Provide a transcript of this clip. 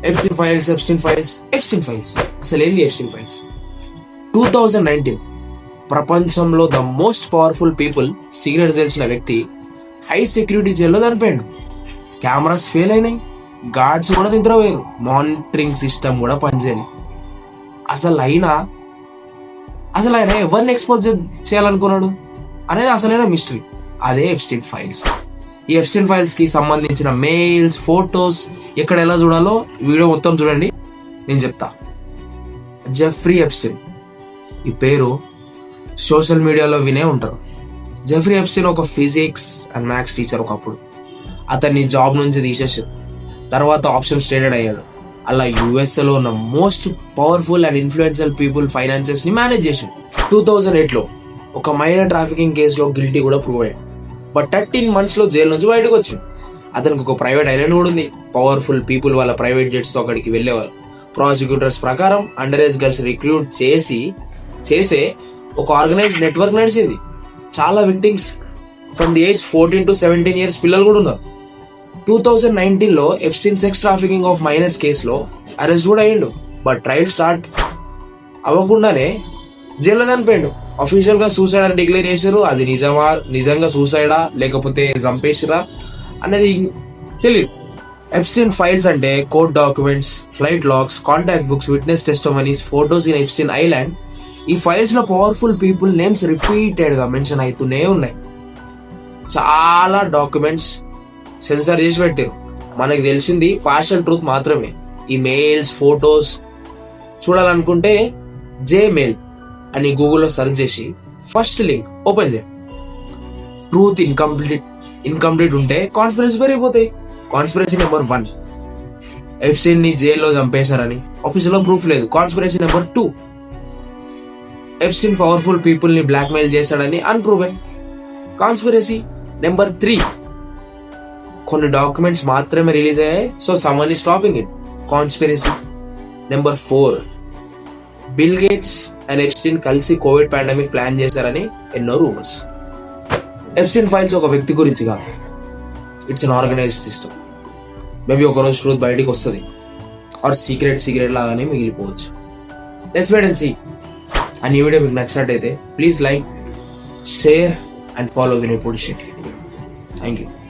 Epstein files అసలు ఏంది Epstein files? 2019 ప్రపంచంలో the most powerful people secret తెలిసిన వ్యక్తి హై సెక్యూరిటీ జైల్లో చనిపోయాడు. కెమెరాస్ ఫెయిల్ అయినాయి, గార్డ్స్ కూడా నిద్రపోయారు, మానిటరింగ్ సిస్టమ్ కూడా పనిచేయని. అసలు ఆయన ఎవరిని ఎక్స్పోజ్ చేయాలనుకున్నాడు అనేది అసలైన మిస్టరీ. అదే ఎప్స్టీన్ ఫైల్స్. ఈ ఎప్స్టీన్ ఫైల్స్ కి సంబంధించిన మెయిల్స్, ఫోటోస్ ఎక్కడ ఎలా చూడాలో వీడియో మొత్తం చూడండి, నేను చెప్తా. జెఫ్రీ ఎప్స్టీన్, ఈ పేరు సోషల్ మీడియాలో వినే ఉంటారు. జెఫ్రీ ఎప్స్టీన్ ఒక ఫిజిక్స్ అండ్ మ్యాథ్స్ టీచర్ ఒకప్పుడు. అతన్ని జాబ్ నుంచి తీసేసారు. తర్వాత ఆప్షన్ స్టేటెడ్ అయ్యాడు. అలా యుఎస్ఏలో ఉన్న most powerful and influential people finances ని మేనేజ్ చేశాడు. 2008లో ఒక మైనర్ ట్రాఫికింగ్ కేసులో గిల్టీ కూడా ప్రూవ్ అయ్యాడు. బట్ 13 months లో జైలు నుంచి బయటకు వచ్చింది. అతనికి ఒక ప్రైవేట్ ఐలాండ్ కూడా ఉంది. పవర్ఫుల్ పీపుల్ వాళ్ళ ప్రైవేట్ జెట్స్ తో అక్కడికి వెళ్ళేవారు. ప్రాసిక్యూటర్స్ ప్రకారం అండర్ ఏజ్ గర్ల్స్ రిక్రూట్ చేసే ఒక ఆర్గనైజ్డ్ నెట్వర్క్ నడిచింది. చాలా victims from the age 14 to 17 years పిల్లలు కూడా ఉన్నారు. 2019లో Epstein sex trafficking of minors కేసులో అరెస్ట్ కూడా అయ్యిండు. బట్ ట్రయల్ స్టార్ట్ అవ్వకుండానే జైల్లో చనిపోయాడు. అఫీషియల్ గా సూసైడ్ అని డిక్లేర్ చేశారు. అది నిజంగా సూసైడా లేకపోతే చంపేసిరా అనేది తెలియదు. ఎప్స్టీన్ ఫైల్స్ అంటే court documents, flight logs, contact books, witness testimonies, photos in Epstein island. ఈ ఫైల్స్ లో పవర్ఫుల్ పీపుల్ నేమ్స్ రిపీటెడ్ గా మెన్షన్ అవుతూనే ఉన్నాయి. చాలా డాక్యుమెంట్స్ సెన్సార్ చేసి పెట్టారు. మనకు తెలిసింది పార్షల్ ట్రూత్ మాత్రమే. ఈ మెయిల్స్, ఫోటోస్ చూడాలనుకుంటే జేమెయిల్ అని గూగుల్లో సెర్చ్ చేసి ఫస్ట్ లింక్ ఓపెన్ చేయండి. ట్రూత్ ఇన్కంప్లీట్ ఉంటే కాన్స్పిరసీ పెరిగిపోతాయి. కాన్స్పిరసీ నెంబర్ 1, ఎప్స్టీన్ ని జైల్లో చంపేశారని ఆఫీసులో ప్రూఫ్ లేదు. Conspiracy number 2, Epstein powerful people ని బ్లాక్ మెయిల్ చేశాడని అన్ప్రూవెన్. కాన్స్పిరసీ నెంబర్ 3, కొన్ని డాక్యుమెంట్స్ మాత్రమే రిలీజ్ అయ్యాయి, so someone is stopping it. Conspiracy number 4, bill gates and Epstein కలిసి కోవిడ్ పాండమిక్ ప్లాన్ చేశారని ఎన్నో రూమర్స్. ఎప్స్టీన్ ఫైల్స్ ఒక వ్యక్తి గురించి కాదు, it's an organised system. Maybe ఒకరోజు ట్రూత్ బయటికి వస్తుంది, ఆర్ సీక్రెట్ లాగానే మిగిలిపోవచ్చు. Let's wait and see. And ఈ వీడియో మీకు నచ్చినట్టయితే please like, share and follow Vinay Podishetty. Thank you.